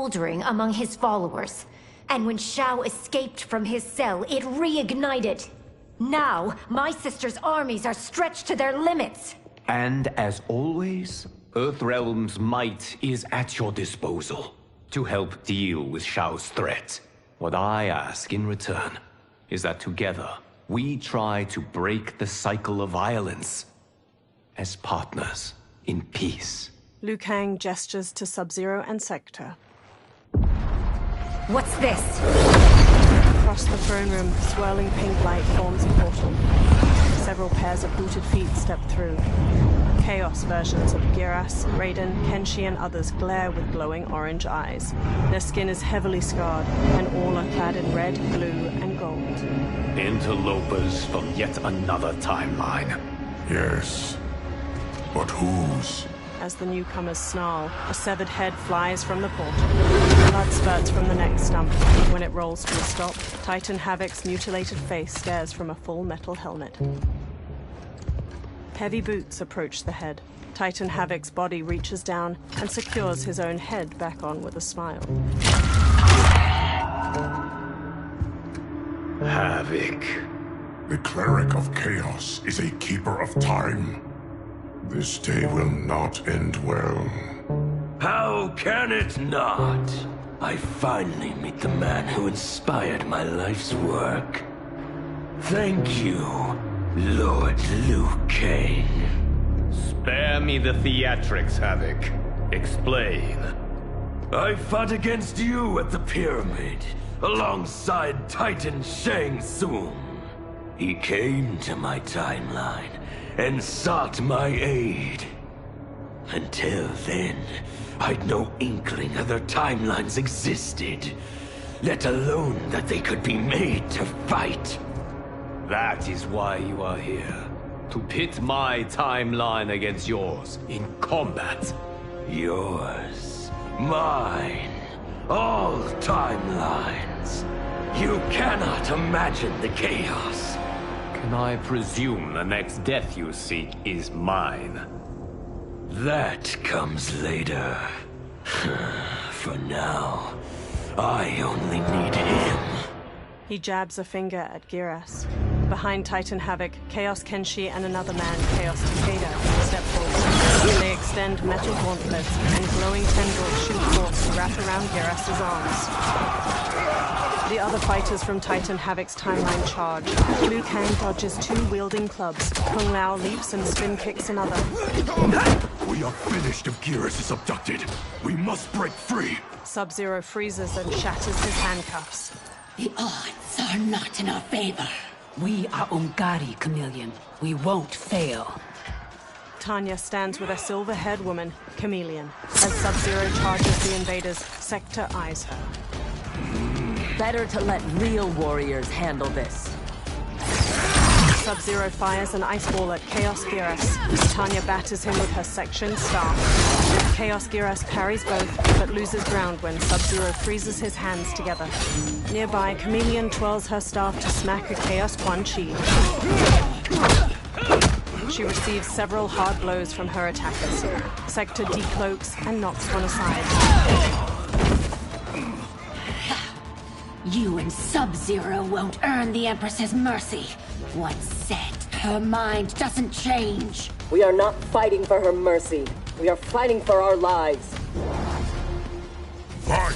smoldering among his followers. And when Shao escaped from his cell, it reignited. Now, my sister's armies are stretched to their limits. And as always, Earthrealm's might is at your disposal to help deal with Shao's threat. What I ask in return is that together, we try to break the cycle of violence as partners in peace. Liu Kang gestures to Sub-Zero and Sector. What's this? Across the throne room, swirling pink light forms a portal. Several pairs of booted feet step through. Chaos versions of Giras, Raiden, Kenshi, and others glare with glowing orange eyes. Their skin is heavily scarred, and all are clad in red, blue, and gold. Interlopers from yet another timeline. Yes. But whose? As the newcomers snarl, a severed head flies from the portal. Blood spurts from the neck stump. When it rolls to a stop, Titan Havoc's mutilated face stares from a full metal helmet. Heavy boots approach the head. Titan Havoc's body reaches down and secures his own head back on with a smile. Havoc. The cleric of chaos is a keeper of time. This day will not end well. How can it not? I finally meet the man who inspired my life's work. Thank you, Lord Liu Kang. Spare me the theatrics, Havoc. Explain. I fought against you at the pyramid, alongside Titan Shang Tsung. He came to my timeline and sought my aid. Until then, I'd no inkling other timelines existed, let alone that they could be made to fight. That is why you are here. To pit my timeline against yours in combat. Yours, mine, all timelines. You cannot imagine the chaos. Can I presume the next death you seek is mine? That comes later. For now, I only need him. He jabs a finger at Giras. Behind Titan Havoc, Chaos Kenshi and another man, Chaos Takeda, step forward. They extend metal gauntlets, and glowing tendrils shoot forth to wrap around Giras' arms. The other fighters from Titan Havoc's timeline charge. Liu Kang dodges two wielding clubs. Kung Lao leaps and spin kicks another. We are finished if Geras is abducted. We must break free. Sub-Zero freezes and shatters his handcuffs. The odds are not in our favor. We are Ungari, Chameleon. We won't fail. Tanya stands with a silver-haired woman, Chameleon. As Sub-Zero charges the invaders, Sector eyes her. Better to let real warriors handle this. Sub-Zero fires an ice ball at Chaos Giras. Tanya batters him with her section staff. Chaos Giras parries both, but loses ground when Sub-Zero freezes his hands together. Nearby, Chameleon twirls her staff to smack a Chaos Quan Chi. She receives several hard blows from her attackers. Sector decloaks and knocks one aside. You and Sub-Zero won't earn the Empress's mercy. Once set, her mind doesn't change. We are not fighting for her mercy. We are fighting for our lives. Fight!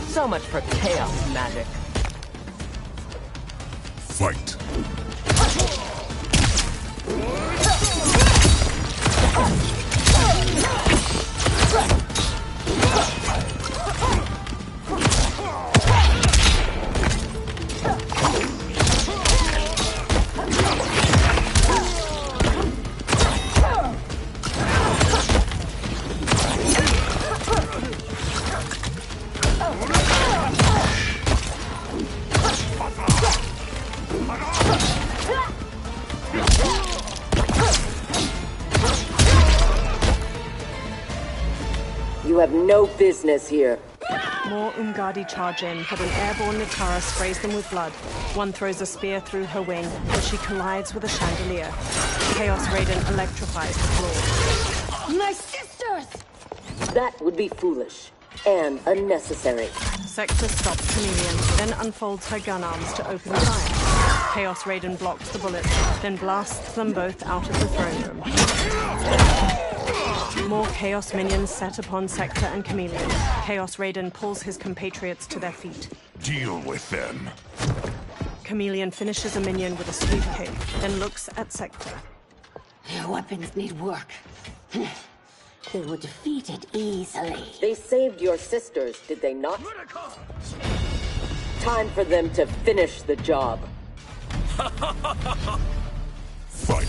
So much for chaos magic. Fight! You have no business here. More Umgadi charge in, but an airborne Natara sprays them with blood. One throws a spear through her wing, but she collides with a chandelier. Chaos Raiden electrifies the floor. My sisters! That would be foolish and unnecessary. Sector stops Chameleon, then unfolds her gun arms to open fire. Chaos Raiden blocks the bullets, then blasts them both out of the throne room. More Chaos minions set upon Sector and Chameleon. Chaos Raiden pulls his compatriots to their feet. Deal with them. Chameleon finishes a minion with a sweep kick, then looks at Sector. Their weapons need work. They were defeated easily. They saved your sisters, did they not? Time for them to finish the job. Fight.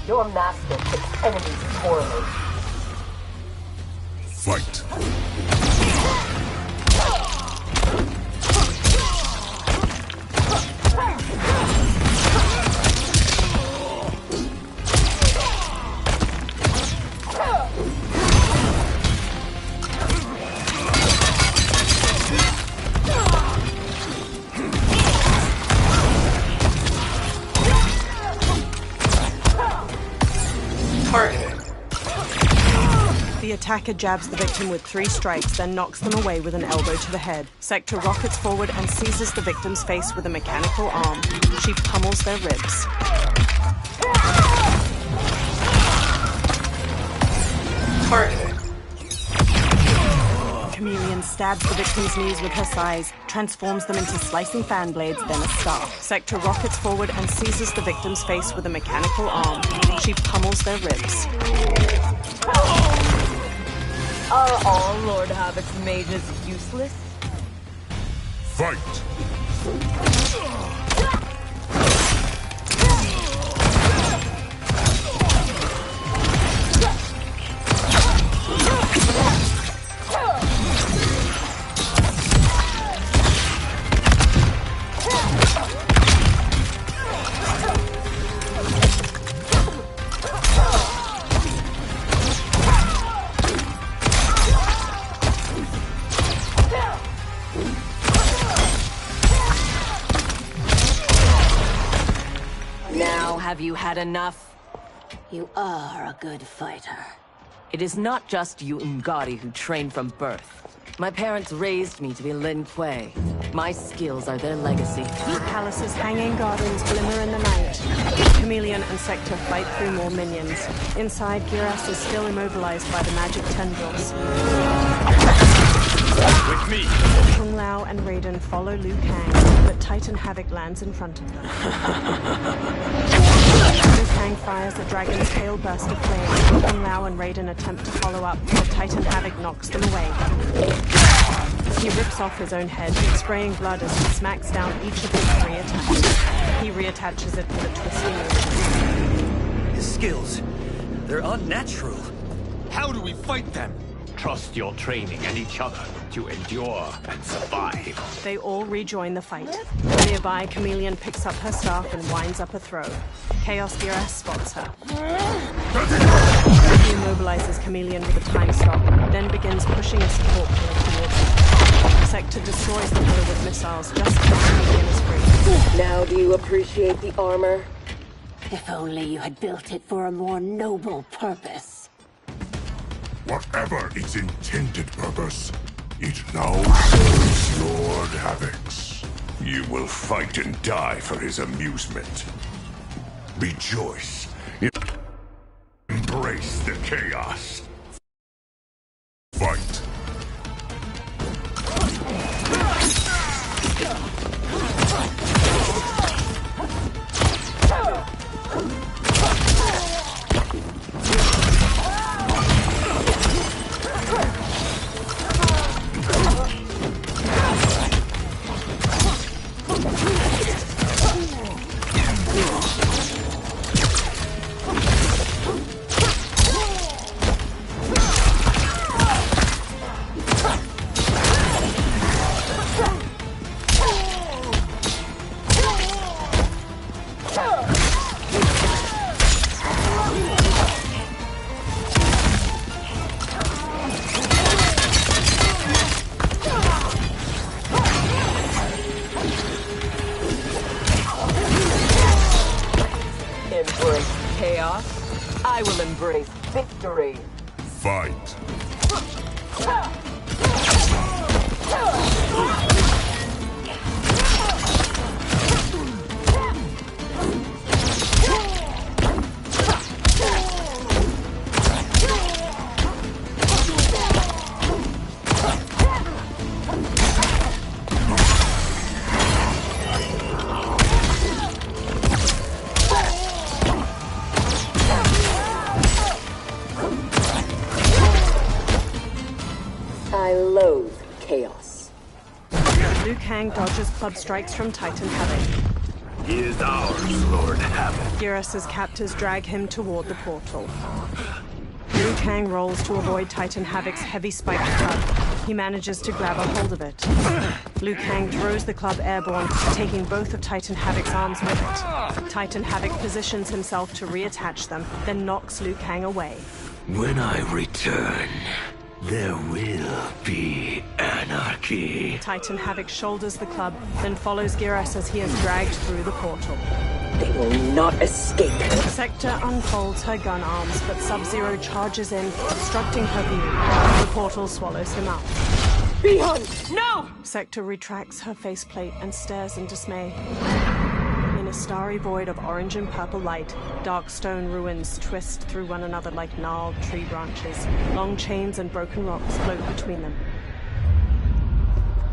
Your master picks enemies poorly. Fight. The attacker jabs the victim with 3 strikes, then knocks them away with an elbow to the head. Sector rockets forward and seizes the victim's face with a mechanical arm. She pummels their ribs. Chameleon stabs the victim's knees with her sais, transforms them into slicing fan blades, then a staff. Sector rockets forward and seizes the victim's face with a mechanical arm. She pummels their ribs. Are all Lord Havoc's mages useless? Fight. Have you had enough? You are a good fighter. It is not just you Umgadi who trained from birth. My parents raised me to be Lin Kuei. My skills are their legacy. Palace's hanging gardens glimmer in the night. Chameleon and Sector fight through more minions. Inside, Giras is still immobilized by the magic tendrils. With me! Kung Lao and Raiden follow Liu Kang, but Titan Havoc lands in front of them. Liu Kang fires a dragon's tail burst of flame. Kung Lao and Raiden attempt to follow up, but Titan Havoc knocks them away. He rips off his own head, spraying blood as he smacks down each of his 3 attacks. He reattaches it with a twisting motion. His skills, they're unnatural. How do we fight them? Trust your training and each other to endure and survive. They all rejoin the fight. Nearby, Chameleon picks up her staff and winds up a throw. Chaos Giras spots her. He immobilizes Chameleon with a time stop, then begins pushing a support pillar towards her. Sector destroys the pillar with missiles just as Chameleon is free. Now do you appreciate the armor? If only you had built it for a more noble purpose. Whatever its intended purpose, it now serves Lord Havoc's. You will fight and die for his amusement. Rejoice. Embrace the chaos. Fight. Embrace chaos. I will embrace victory. Fight. I loathe chaos. Liu Kang dodges club strikes from Titan Havoc. He is ours, Lord Havoc. Geras' captors drag him toward the portal. Liu Kang rolls to avoid Titan Havoc's heavy spiked club. He manages to grab a hold of it. Liu Kang throws the club airborne, taking both of Titan Havoc's arms with it. Titan Havoc positions himself to reattach them, then knocks Liu Kang away. When I return, there will be anarchy. Titan Havoc shoulders the club, then follows Geras as he is dragged through the portal. They will not escape. Sector unfolds her gun arms, but Sub-Zero charges in, obstructing her view. The portal swallows him up. Behind! No! Sector retracts her faceplate and stares in dismay. In a starry void of orange and purple light, dark stone ruins twist through one another like gnarled tree branches. Long chains and broken rocks float between them.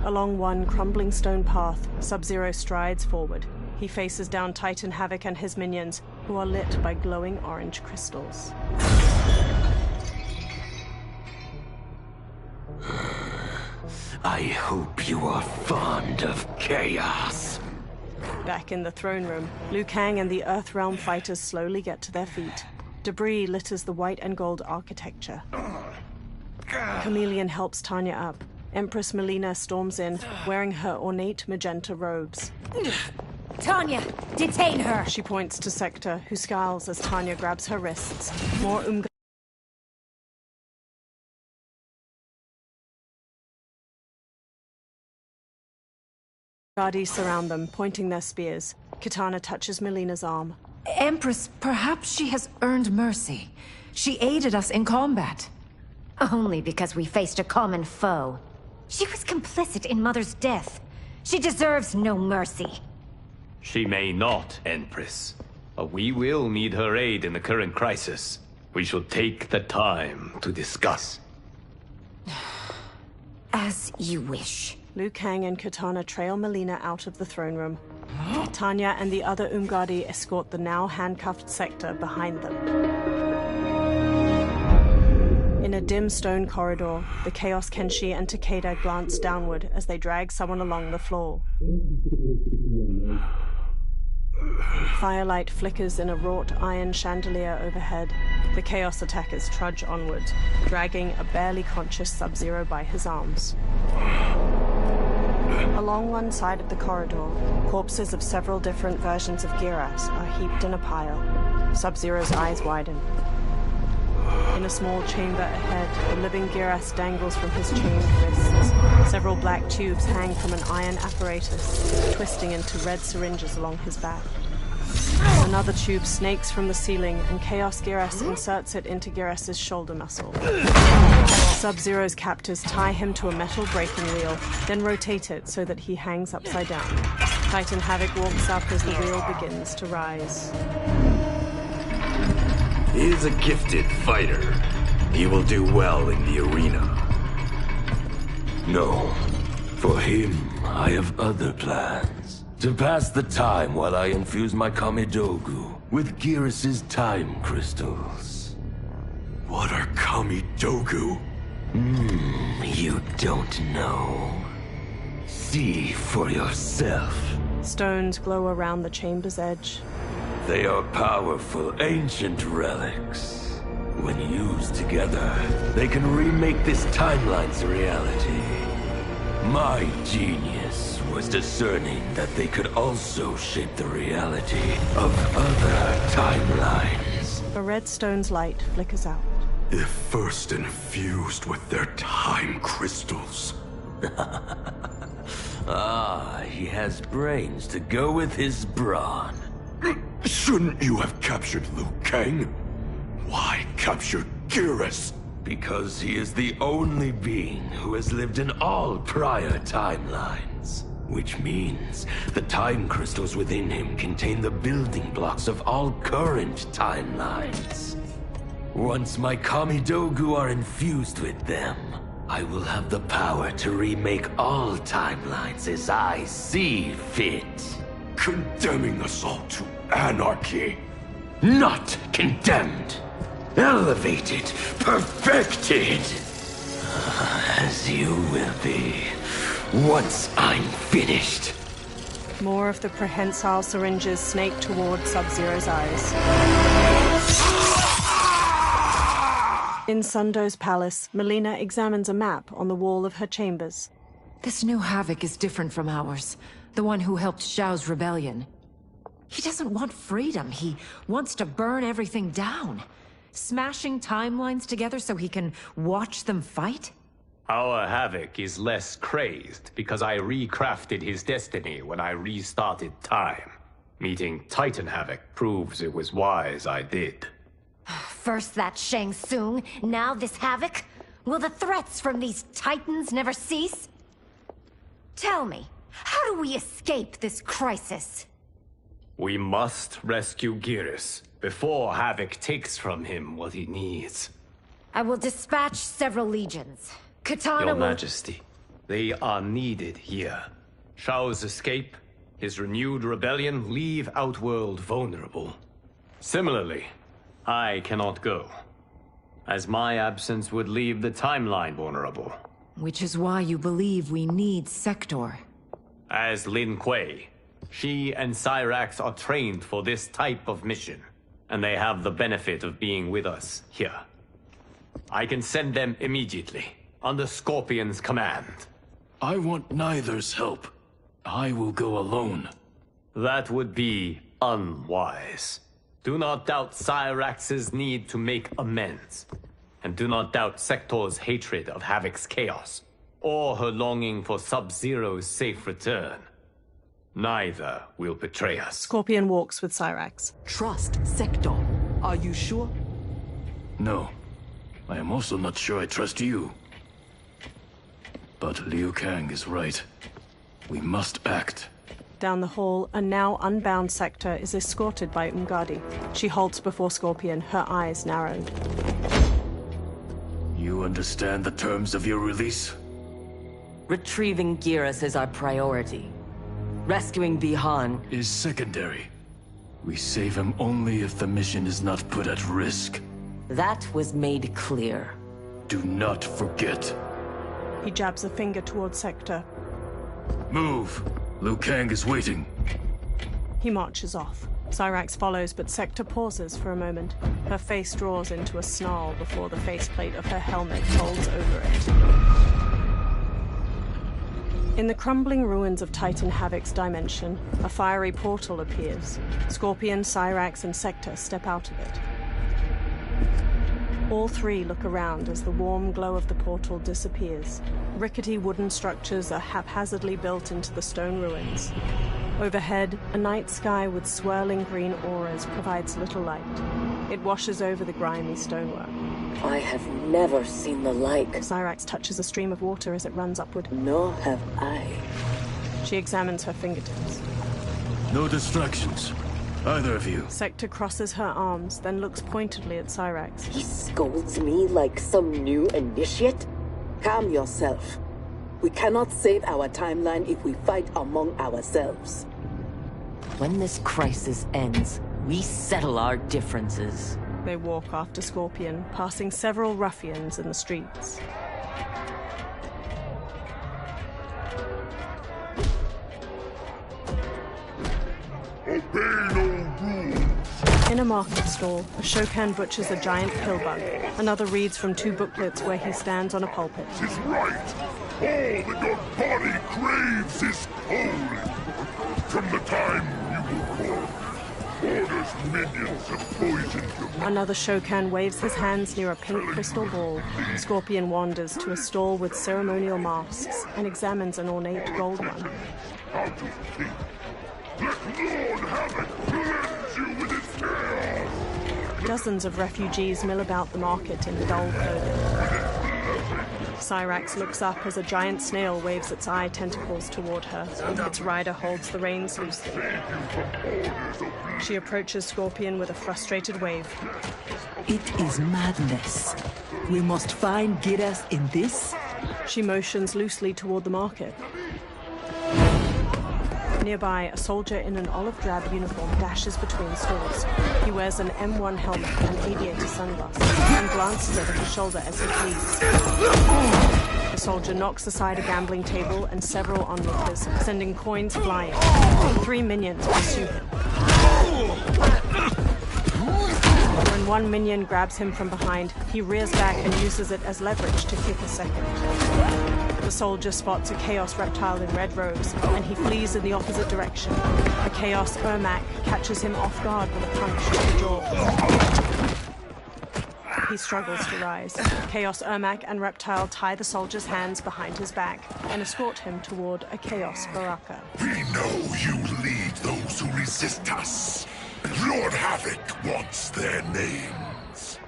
Along one crumbling stone path, Sub-Zero strides forward. He faces down Titan Havoc and his minions, who are lit by glowing orange crystals. I hope you are fond of chaos. Back in the throne room, Liu Kang and the Earthrealm fighters slowly get to their feet. Debris litters the white and gold architecture. Chameleon helps Tanya up. Empress Melina storms in, wearing her ornate magenta robes. Tanya, detain her! She points to Sector, who scowls as Tanya grabs her wrists. More Guardians surround them, pointing their spears. Kitana touches Melina's arm. Empress, perhaps she has earned mercy. She aided us in combat. Only because we faced a common foe. She was complicit in Mother's death. She deserves no mercy. She may not, Empress. But we will need her aid in the current crisis. We should take the time to discuss. As you wish. Liu Kang and Kitana trail Melina out of the throne room. Tanya and the other Umgadi escort the now handcuffed Sector behind them. In a dim stone corridor, the Chaos Kenshi and Takeda glance downward as they drag someone along the floor. Firelight flickers in a wrought iron chandelier overhead. The Chaos attackers trudge onward, dragging a barely conscious Sub-Zero by his arms. Along one side of the corridor, corpses of several different versions of Geras are heaped in a pile. Sub-Zero's eyes widen. In a small chamber ahead, the living Geras dangles from his chained wrists. Several black tubes hang from an iron apparatus, twisting into red syringes along his back. Another tube snakes from the ceiling, and Chaos Geras inserts it into Geras' shoulder muscle. Sub-Zero's captors tie him to a metal breaking wheel, then rotate it so that he hangs upside down. Titan Havoc walks up as the wheel begins to rise. He is a gifted fighter. He will do well in the arena. No. For him, I have other plans. To pass the time while I infuse my Kamidogu with Gearus' time crystals. What are Kamidogu? You don't know. See for yourself. Stones glow around the chamber's edge. They are powerful, ancient relics. When used together, they can remake this timeline's reality. My genius was discerning that they could also shape the reality of other timelines. A red stone's light flickers out. If first infused with their time crystals. He has brains to go with his brawn. Shouldn't you have captured Liu Kang? Why capture Gearus? Because he is the only being who has lived in all prior timelines. Which means the time crystals within him contain the building blocks of all current timelines. Once my Kamidogu are infused with them, I will have the power to remake all timelines as I see fit. Condemning us all to anarchy. Not condemned. Elevated, perfected. As you will be, once I'm finished. More of the prehensile syringes snake toward Sub-Zero's eyes. In Sundo's palace, Melina examines a map on the wall of her chambers. This new Havoc is different from ours. The one who helped Xiao's rebellion. He doesn't want freedom. He wants to burn everything down. Smashing timelines together so he can watch them fight? Our Havoc is less crazed because I recrafted his destiny when I restarted time. Meeting Titan Havoc proves it was wise I did. First that Shang Tsung, now this Havoc? Will the threats from these Titans never cease? Tell me, how do we escape this crisis? We must rescue Gearus before Havoc takes from him what he needs. I will dispatch several legions. Katana Your will... Majesty, they are needed here. Shao's escape, his renewed rebellion leave Outworld vulnerable. Similarly, I cannot go, as my absence would leave the timeline vulnerable. Which is why you believe we need Sector. As Lin Kuei, she and Cyrax are trained for this type of mission, and they have the benefit of being with us here. I can send them immediately, under Scorpion's command. I want neither's help. I will go alone. That would be unwise. Do not doubt Cyrax's need to make amends. And do not doubt Sector's hatred of Havoc's chaos, or her longing for Sub-Zero's safe return. Neither will betray us. Scorpion walks with Cyrax. Trust Sector. Are you sure? No. I am also not sure I trust you. But Liu Kang is right. We must act. Down the hall, a now unbound Sector is escorted by Umgadi. She halts before Scorpion, her eyes narrowed. You understand the terms of your release? Retrieving Gearus is our priority. Rescuing Bihan is secondary. We save him only if the mission is not put at risk. That was made clear. Do not forget. He jabs a finger towards Sector. Move! Liu Kang is waiting. He marches off. Cyrax follows, but Sector pauses for a moment. Her face draws into a snarl before the faceplate of her helmet folds over it. In the crumbling ruins of Titan Havoc's dimension, a fiery portal appears. Scorpion, Cyrax, and Sector step out of it. All three look around as the warm glow of the portal disappears. Rickety wooden structures are haphazardly built into the stone ruins. Overhead, a night sky with swirling green auras provides little light. It washes over the grimy stonework. I have never seen the like. Cyrax touches a stream of water as it runs upward. Nor have I. She examines her fingertips. No distractions. Either of you. Sector crosses her arms, then looks pointedly at Cyrax. He scolds me like some new initiate? Calm yourself. We cannot save our timeline if we fight among ourselves. When this crisis ends, we settle our differences. They walk after Scorpion, passing several ruffians in the streets. Obey no rules. In a market stall, a Shokan butchers a giant pillbug. Another reads from two booklets where he stands on a pulpit. Is right. All that your body craves is holy. From the time you were born, Order's minions have poisoned your Another Shokan waves his hands near a pink crystal ball. Scorpion wanders to a stall with ceremonial masks and examines an ornate gold one. out of think. Let Lord Havoc cleanse you with his chaos. Dozens of refugees mill about the market in dull clothing. Cyrax looks up as a giant snail waves its eye tentacles toward her. Its rider holds the reins loosely. She approaches Scorpion with a frustrated wave. It is madness. We must find Giras in this. She motions loosely toward the market. Nearby, a soldier in an olive-drab uniform dashes between stalls. He wears an M1 helmet and aviator sunglasses, and glances over his shoulder as he flees. The soldier knocks aside a gambling table and several onlookers, sending coins flying. 3 minions pursue him. When one minion grabs him from behind, he rears back and uses it as leverage to kick a second. The soldier spots a Chaos reptile in red robes, and he flees in the opposite direction. A Chaos Ermac catches him off guard with a punch to the jaw. He struggles to rise. Chaos Ermac and Reptile tie the soldier's hands behind his back and escort him toward a Chaos Baraka. We know you lead those who resist us. Lord Havoc wants their names.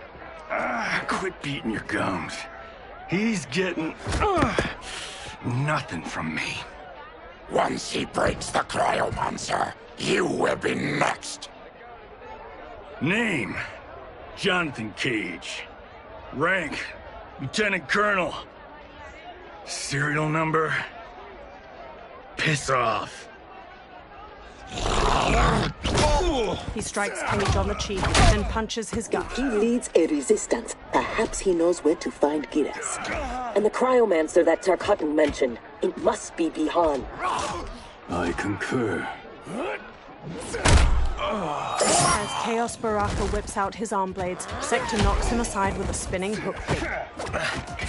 Quit beating your gums. He's getting nothing from me. Once he breaks the cryomancer, you will be next. Name: Jonathan Cage. Rank: Lieutenant Colonel. Serial number: piss off. He strikes Cage on the cheek and punches his gut. He leads a resistance. Perhaps he knows where to find Giras. And the cryomancer that Tarkatan mentioned, it must be Bihan. I concur. As Chaos Baraka whips out his arm blades, Sector knocks him aside with a spinning hook kick.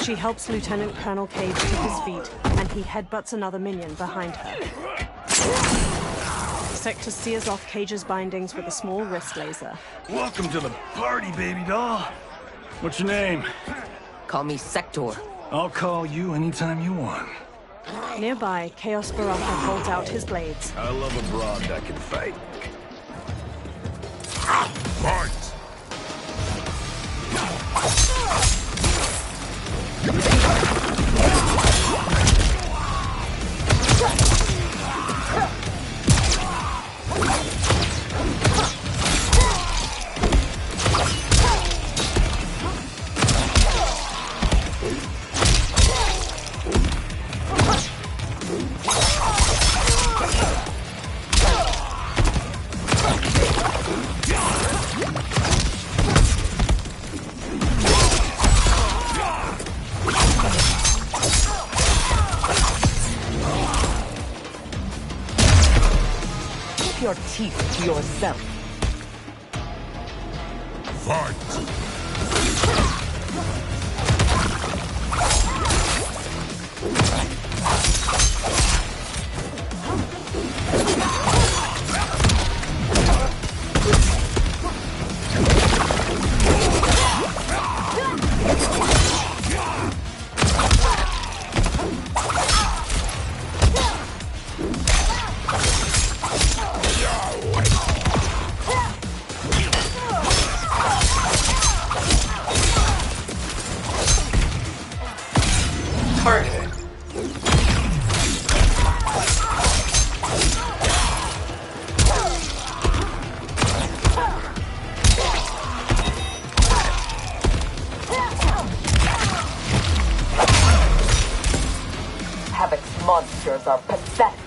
She helps Lieutenant Colonel Cage to his feet, and he headbutts another minion behind her. Sector sears off Cage's bindings with a small wrist laser. Welcome to the party, baby doll. What's your name? Call me Sector. I'll call you anytime you want. Nearby, Chaos Baraka holds out his blades. I love a broad that can fight. Fight! Your teeth to yourself. Fight! creatures are pathetic.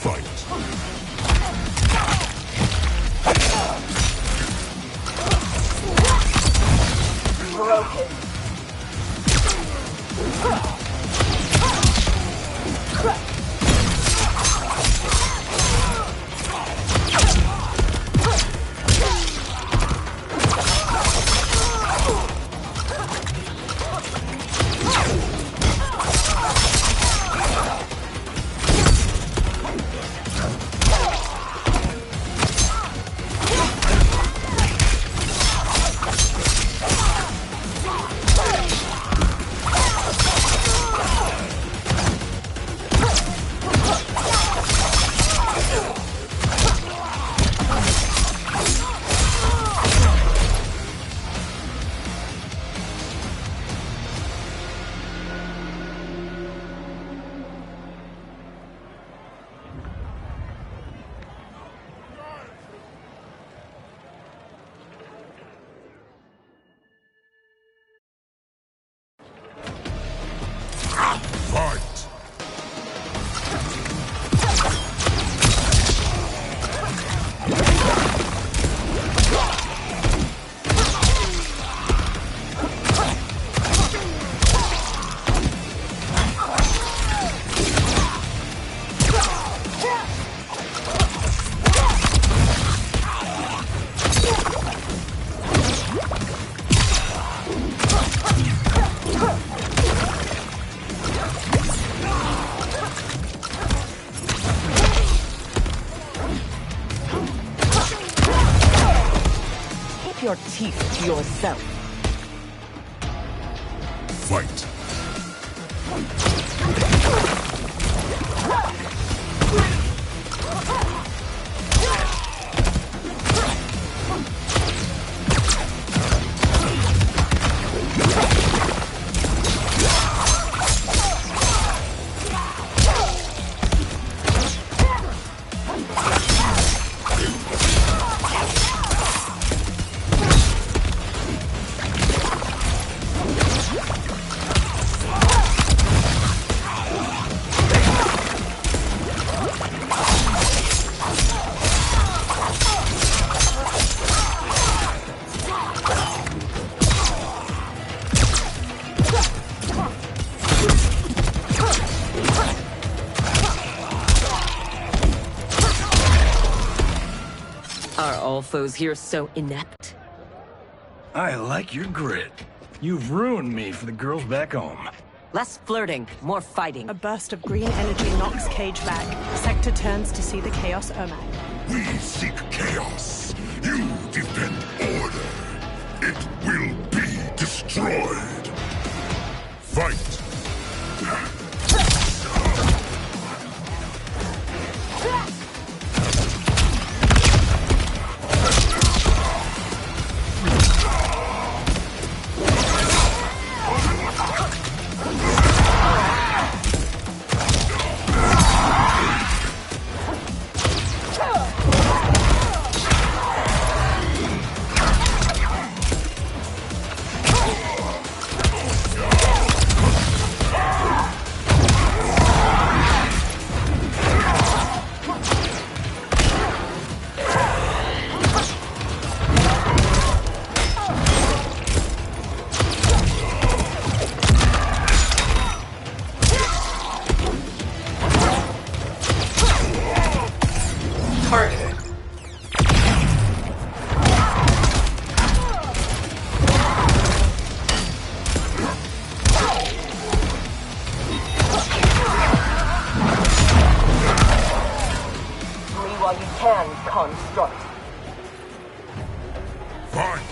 Fight. Broken. Fight! Keep your teeth to yourself. Fight! Are all foes here so inept? I like your grit. You've ruined me for the girls back home. Less flirting, more fighting. A burst of green energy knocks Cage back. Sector turns to see the Chaos Ermac. We seek chaos. You defend order. It will be destroyed. Fight! While you can, construct. Fight!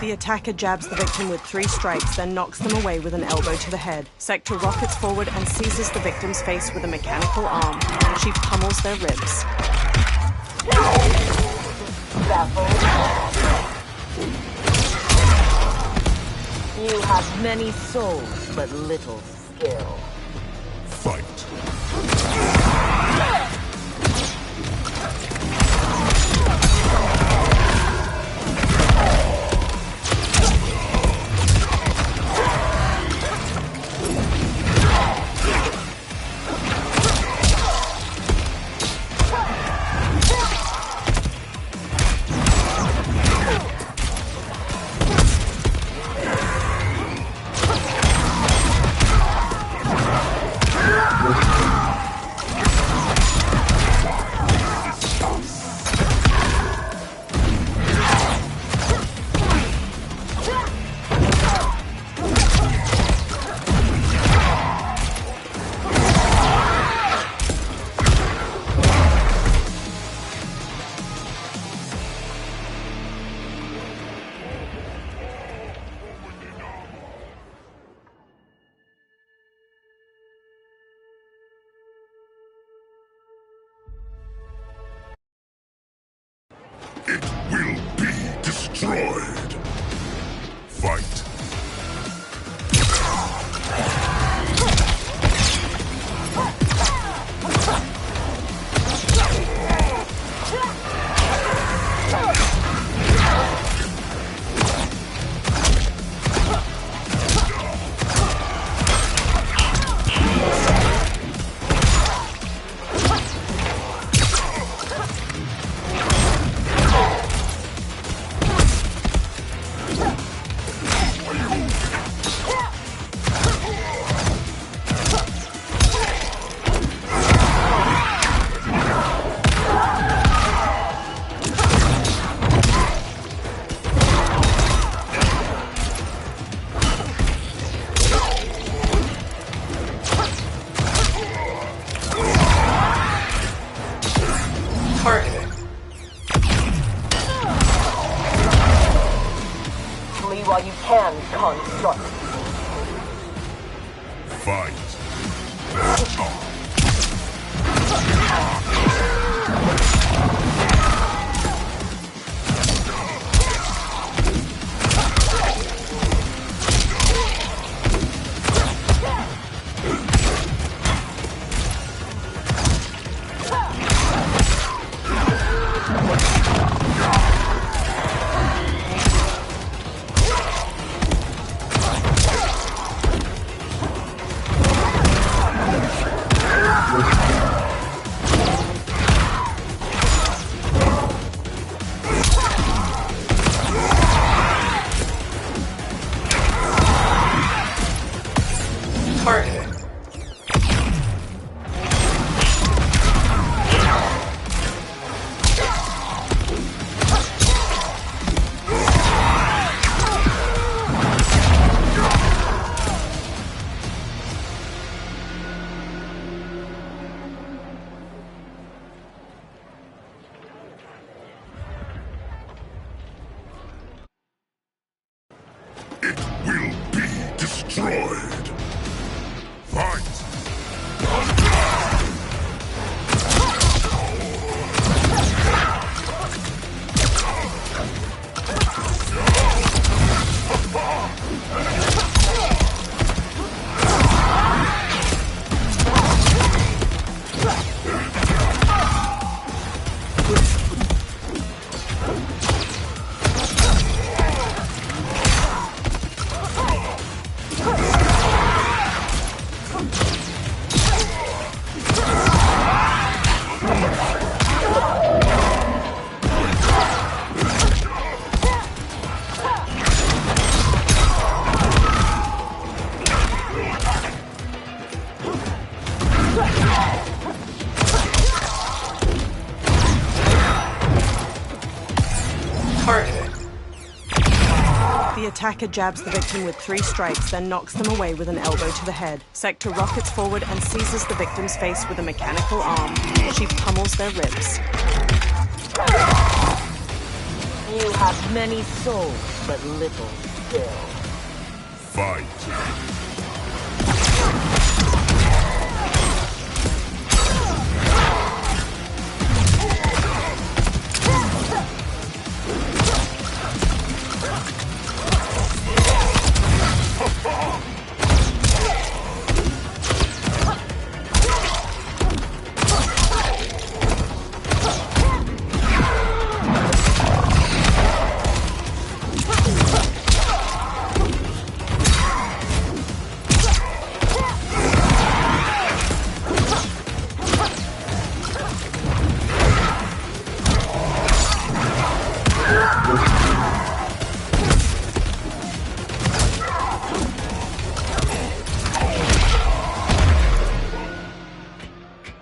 The attacker jabs the victim with 3 strikes, then knocks them away with an elbow to the head. Sector rockets forward and seizes the victim's face with a mechanical arm. She pummels their ribs. You have many souls, but little skill. Fight. It will be destroyed. Fight. Flee while you can, construct. Fight. It will be destroyed. Fight. The attacker jabs the victim with 3 strikes, then knocks them away with an elbow to the head. Sector rockets forward and seizes the victim's face with a mechanical arm. She pummels their ribs. You have many souls, but little skill. Fight.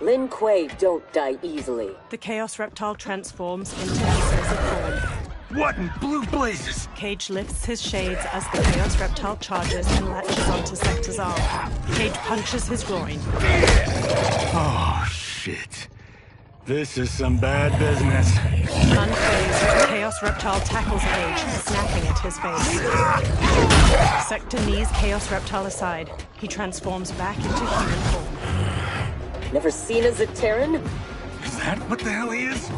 Lin Kuei don't die easily. The Chaos Reptile transforms into pieces of form. What in blue blazes? Cage lifts his shades as the Chaos Reptile charges and latches onto Sector's arm. Cage punches his groin. Oh, shit. This is some bad business. Unfazed, the Chaos Reptile tackles Cage, snapping at his face. Sector knees Chaos Reptile aside. He transforms back into human form. Never seen as a Terran? Is that what the hell he is?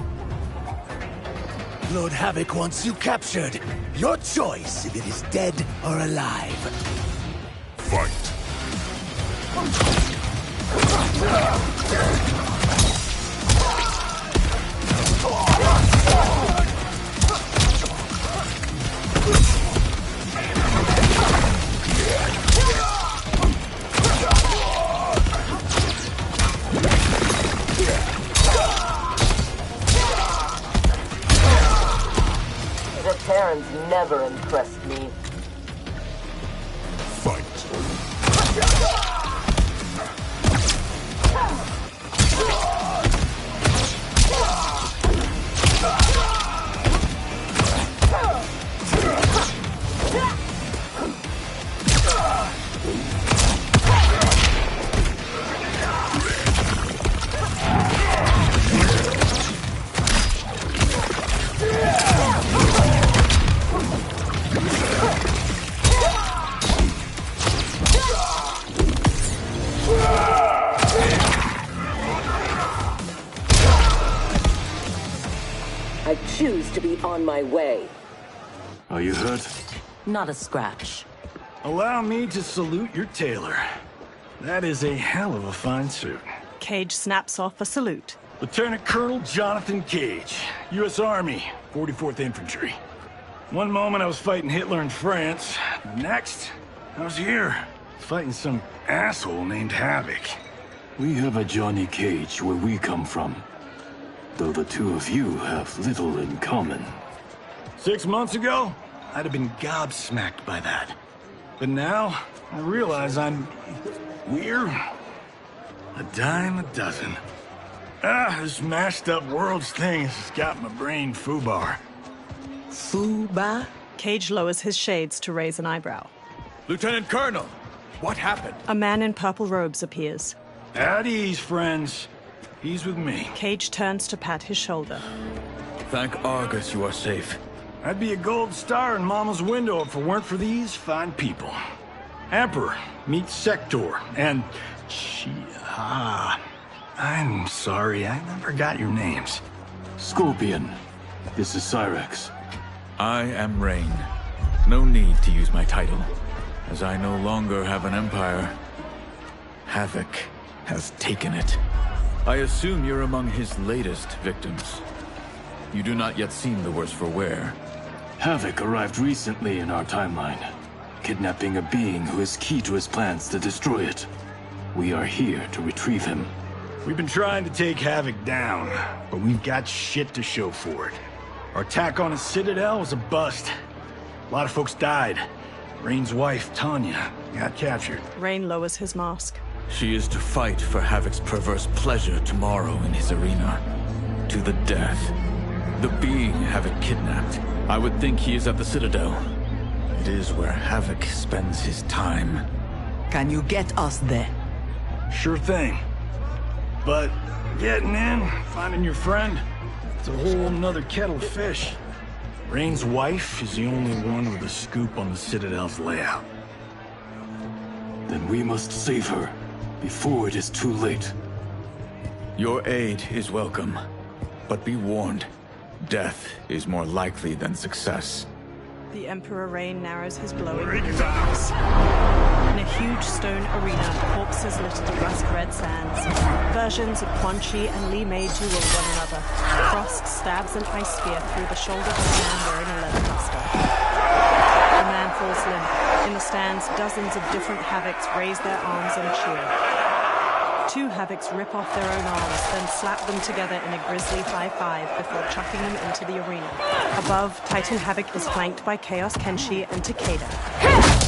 Lord Havoc wants you captured. Your choice if it is dead or alive. Fight. The Terrans never impressed me. Fight. I choose to be on my way. Are you hurt? Not a scratch. Allow me to salute your tailor. That is a hell of a fine suit. Cage snaps off a salute. Lieutenant Colonel Jonathan Cage, U.S. Army, 44th Infantry. One moment I was fighting Hitler in France. Next, I was here, fighting some asshole named Havoc. We have a Johnny Cage where we come from. Though the two of you have little in common. 6 months ago, I'd have been gobsmacked by that. But now, I realize I'm weird. A dime a dozen. This mashed up world's thing has got my brain foobar. Fuba? Cage lowers his shades to raise an eyebrow. Lieutenant Colonel, what happened? A man in purple robes appears. At ease, friends. He's with me. Cage turns to pat his shoulder. Thank Argus you are safe. I'd be a gold star in Mama's window if it weren't for these fine people. Emperor, meet Sector, and... I'm sorry, I never got your names. Scorpion, this is Cyrex. I am Rain. No need to use my title, as I no longer have an empire. Havoc has taken it. I assume you're among his latest victims. You do not yet seem the worse for wear. Havoc arrived recently in our timeline, kidnapping a being who is key to his plans to destroy it. We are here to retrieve him. We've been trying to take Havoc down, but we've got shit to show for it. Our attack on his citadel was a bust. A lot of folks died. Rain's wife, Tanya, got captured. Rain lowers his mask. She is to fight for Havoc's perverse pleasure tomorrow in his arena. To the death. The being Havoc kidnapped. I would think he is at the Citadel. It is where Havoc spends his time. Can you get us there? Sure thing. But getting in, finding your friend, it's a whole nother kettle of fish. Rain's wife is the only one with a scoop on the Citadel's layout. Then we must save her before it is too late. Your aid is welcome, but be warned. Death is more likely than success. The Emperor Rain narrows his blowing eyes. In a huge stone arena, corpses litter the rust-red sands. Versions of Quan Chi and Li Mei duel one another. Frost stabs an ice spear through the shoulder of a man wearing a leather duster. The man falls limp. In the stands, dozens of different Havocs raise their arms and cheer. Two Havocs rip off their own arms, then slap them together in a grisly high-five before chucking them into the arena. Above, Titan Havoc is flanked by Chaos Kenshi and Takeda.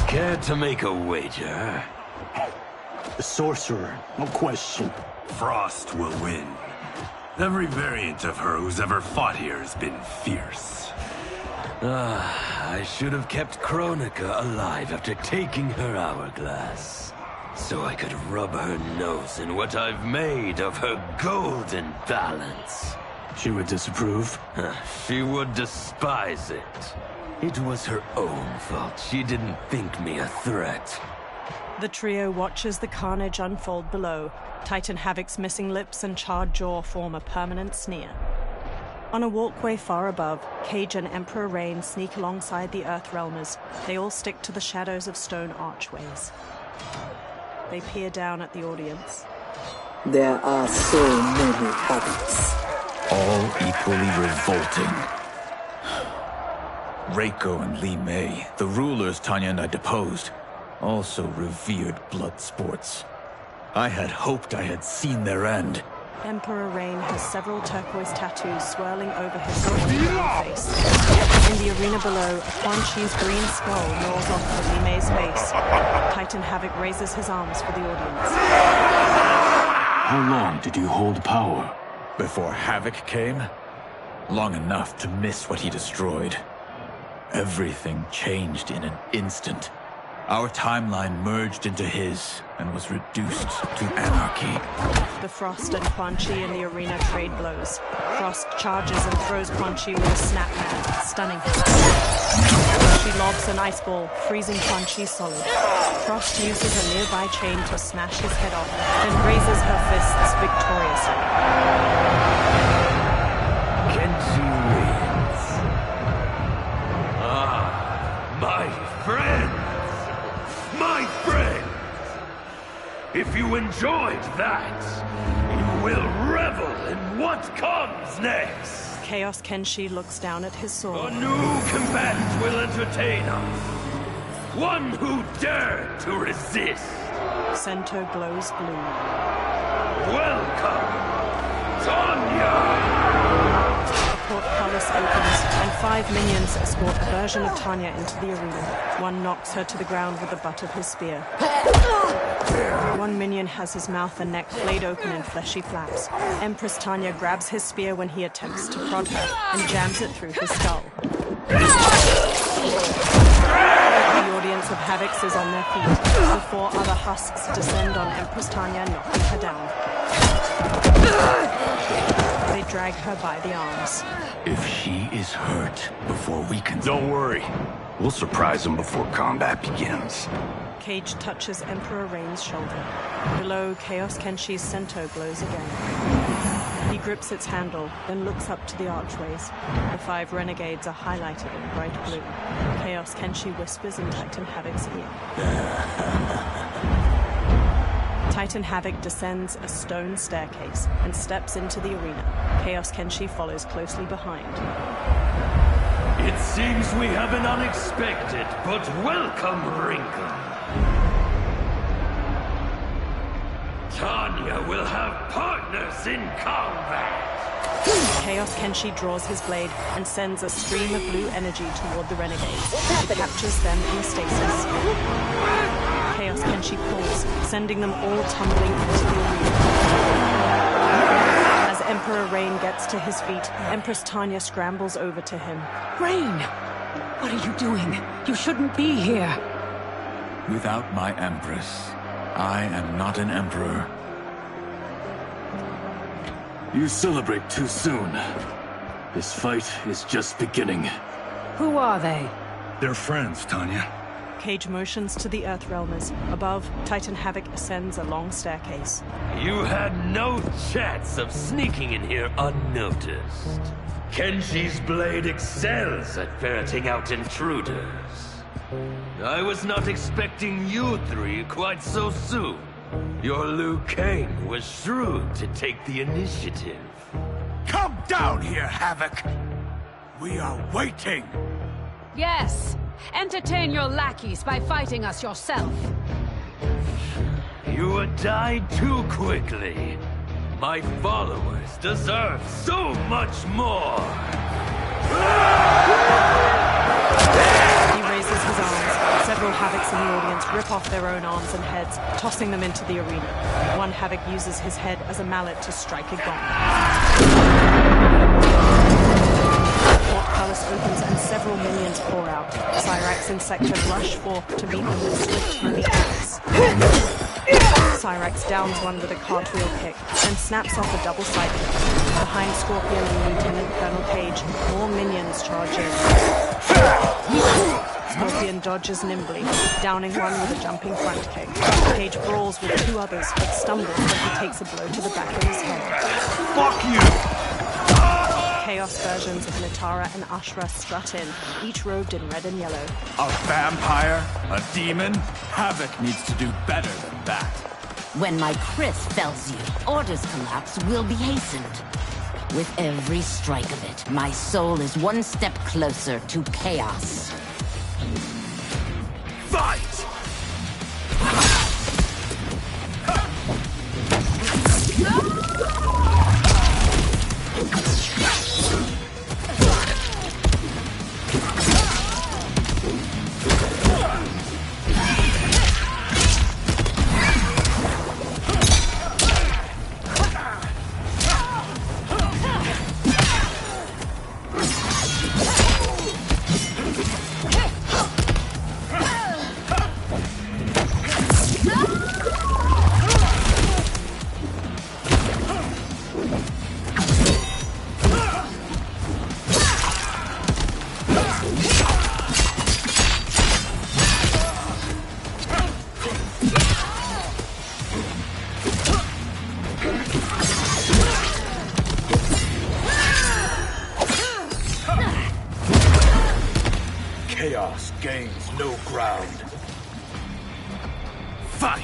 Care to make a wager? The sorcerer, no question. Frost will win. Every variant of her who's ever fought here has been fierce. I should have kept Kronika alive after taking her hourglass. So I could rub her nose in what I've made of her golden balance. She would disapprove? She would despise it. It was her own fault. She didn't think me a threat. The trio watches the carnage unfold below. Titan Havoc's missing lips and charred jaw form a permanent sneer. On a walkway far above, Cage and Emperor Rain sneak alongside the Earthrealmers. They all stick to the shadows of stone archways. They peer down at the audience. There are so many Havocs. All equally revolting. Reiko and Li Mei, the rulers Tanya and I deposed, also revered blood sports. I had hoped I had seen their end. Emperor Rain has several turquoise tattoos swirling over his slightly round face. In the arena below, a Quan Chi's green skull gnaws off of Li Mei's face. Titan Havoc raises his arms for the audience. How long did you hold power? Before Havoc came? Long enough to miss what he destroyed. Everything changed in an instant. Our timeline merged into his and was reduced to anarchy. The Frost and Quan Chi in the arena trade blows. Frost charges and throws Quan Chi with a snap man, stunning him. She lobs an ice ball, freezing Quan Chi solid. Frost uses a nearby chain to smash his head off, then raises her fists victoriously. Kenshi wins. Ah, my friend! My friend! If you enjoyed that, you will revel in what comes next! Chaos Kenshi looks down at his sword. A new combatant will entertain us. One who dared to resist. Sento glows blue. Welcome, Tanya! The portcullis opens, and 5 minions escort a version of Tanya into the arena. One knocks her to the ground with the butt of his spear. One minion has his mouth and neck flayed open in fleshy flaps. Empress Tanya grabs his spear when he attempts to prod her, and jams it through his skull. The audience of Havocs is on their feet. The 4 other husks descend on Empress Tanya, knocking her down. They drag her by the arms. If she is hurt before we can... Don't worry. We'll surprise them before combat begins. Cage touches Emperor Rain's shoulder. Below, Chaos Kenshi's Sento glows again. He grips its handle, then looks up to the archways. The 5 renegades are highlighted in bright blue. Chaos Kenshi whispers in Titan Havoc's ear. Titan Havoc descends a stone staircase and steps into the arena. Chaos Kenshi follows closely behind. It seems we have an unexpected but welcome wrinkle. Tanya will have partners in combat. Chaos Kenshi draws his blade and sends a stream of blue energy toward the renegades. It captures them in stasis. Chaos Kenshi pulls, sending them all tumbling into the arena. As Emperor Rain gets to his feet, Empress Tanya scrambles over to him. Rain! What are you doing? You shouldn't be here! Without my Empress, I am not an Emperor. You celebrate too soon. This fight is just beginning. Who are they? They're friends, Tanya. Cage motions to the Earthrealmers. Above, Titan Havoc ascends a long staircase. You had no chance of sneaking in here unnoticed. Kenshi's blade excels at ferreting out intruders. I was not expecting you three quite so soon. Your Liu Kang was shrewd to take the initiative. Come down here, Havoc! We are waiting! Yes! Entertain your lackeys by fighting us yourself. You would die too quickly. My followers deserve so much more! He raises his arms. Several Havocs in the audience rip off their own arms and heads, tossing them into the arena. One Havoc uses his head as a mallet to strike a gong. Palace opens and several minions pour out. Cyrax and Sector rush forth to meet them with swift through the axe. Cyrax downs one with a cartwheel kick, then snaps off a double side kick. Behind Scorpion and Lieutenant Colonel Cage, more minions charge in. Scorpion dodges nimbly, downing one with a jumping front kick. Cage brawls with two others, but stumbles when he takes a blow to the back of his head. Fuck you! Chaos versions of Natara and Ashra strut in, each robed in red and yellow. A vampire? A demon? Havoc needs to do better than that. When my Chris fells you, Order's collapse will be hastened. With every strike of it, my soul is one step closer to chaos. Fight! Chaos gains no ground. Fight!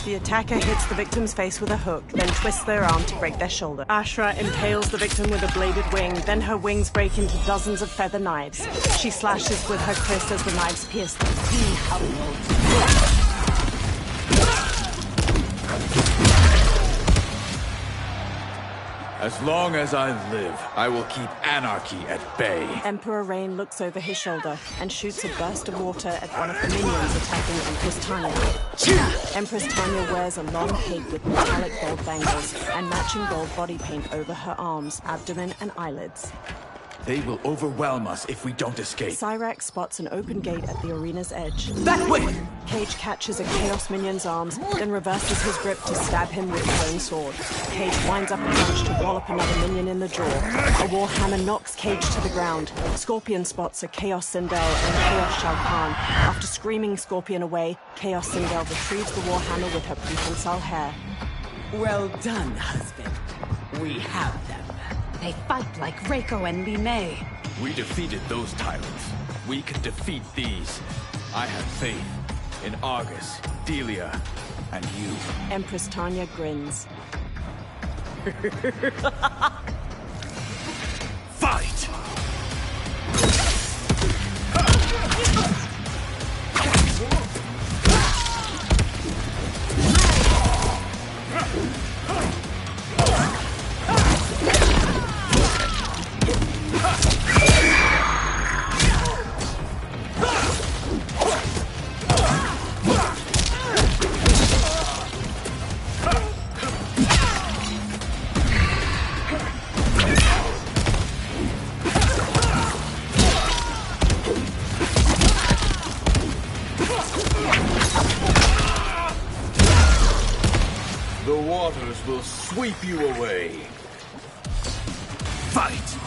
The attacker hits the victim's face with a hook, then twists their arm to break their shoulder. Ashra impales the victim with a bladed wing, then her wings break into dozens of feather knives. She slashes with her Chris as the knives pierce them. He howls. As long as I live, I will keep anarchy at bay. Emperor Rain looks over his shoulder and shoots a burst of water at one of the minions attacking Empress Tanya. Empress Tanya wears a long cape with metallic gold bangles and matching gold body paint over her arms, abdomen, and eyelids. They will overwhelm us if we don't escape. Cyrax spots an open gate at the arena's edge. That way! Cage catches a Chaos minion's arms, then reverses his grip to stab him with his own sword. Cage winds up a punch to wallop another minion in the jaw. A warhammer knocks Cage to the ground. Scorpion spots a Chaos Sindel and Chaos Shao Kahn. After screaming Scorpion away, Chaos Sindel retrieves the warhammer with her prehensile hair. Well done, husband. We have them. They fight like Reiko and Li Mei. We defeated those tyrants. We can defeat these. I have faith in Argus, Delia, and you. Empress Tanya grins. Fight! others will sweep you away. Fight!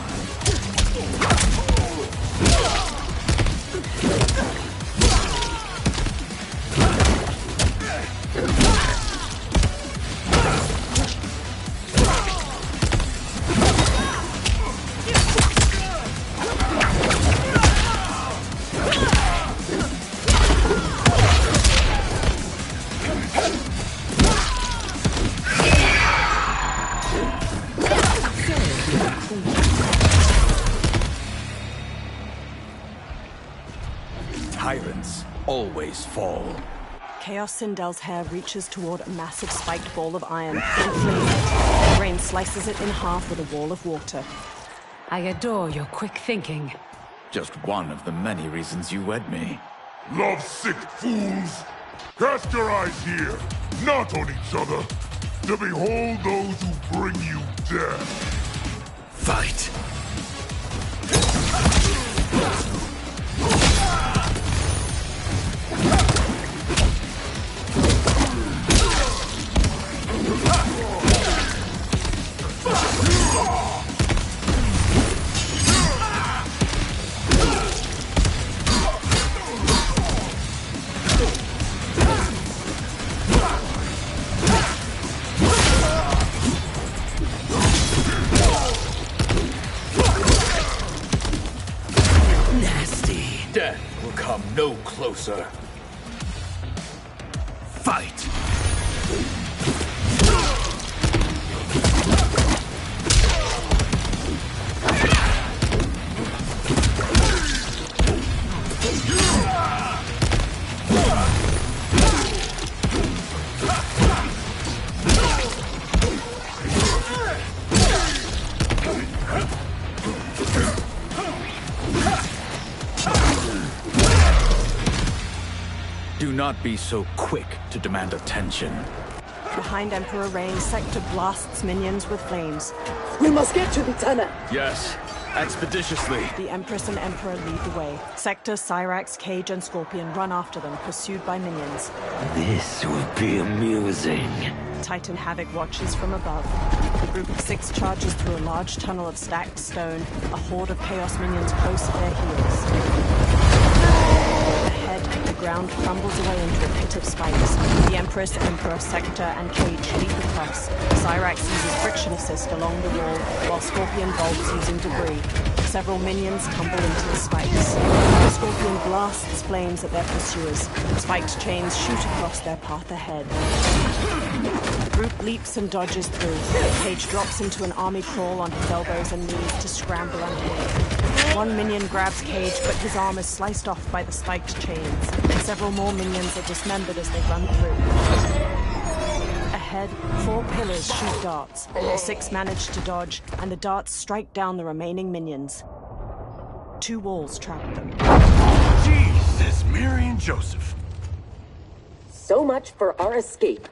Tyrants always fall. Chaos Sindel's hair reaches toward a massive spiked ball of iron and flings it. Rain slices it in half with a wall of water. I adore your quick thinking. Just one of the many reasons you wed me. Love-sick fools! Cast your eyes here, not on each other, to behold those who bring you death. Fight! Death will come no closer. Fight! Do not be so quick to demand attention. Behind Emperor Rain, Sector blasts minions with flames. We must get to the tunnel. Yes, expeditiously. The Empress and Emperor lead the way. Sector, Cyrax, Cage, and Scorpion run after them, pursued by minions. This will be amusing. Titan Havoc watches from above. The group of 6 charges through a large tunnel of stacked stone, a horde of Chaos minions close at their heels. Ahead, the ground crumbles away into a pit of spikes. The Empress, Emperor, Sector, and Cage leap across. Cyrax uses friction assist along the wall, while Scorpion bolts using debris. Several minions tumble into the spikes. The Scorpion blasts flames at their pursuers. Spiked chains shoot across their path ahead. The group leaps and dodges through. Cage drops into an army crawl on his elbows and knees to scramble unhit. One minion grabs Cage, but his arm is sliced off by the spiked chains. Several more minions are dismembered as they run through. Ahead, 4 pillars shoot darts. The 6 manage to dodge, and the darts strike down the remaining minions. 2 walls trap them. Jesus, Mary and Joseph. So much for our escape.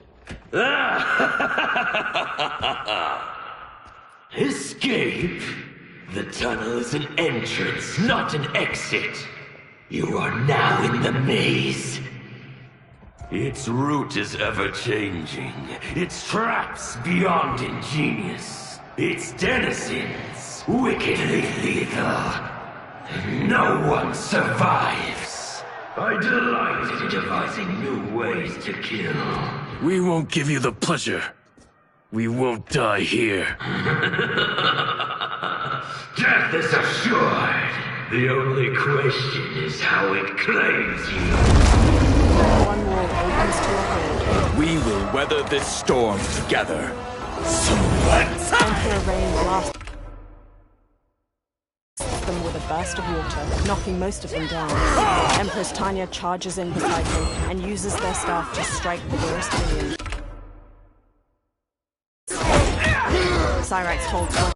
Escape? The tunnel is an entrance, not an exit. You are now in the maze. Its route is ever-changing. Its traps beyond ingenious. Its denizens wickedly lethal. No one survives. I delight in devising new ways to kill. We won't give you the pleasure. We won't die here. Death is assured. The only question is how it claims you. One wall opens to a hole. We will weather this storm together. So let's... Emperor Rain blasts them with a burst of water, knocking most of them down. Empress Tanya charges in beside them and uses their staff to strike the nearest minion. Cyrax holds one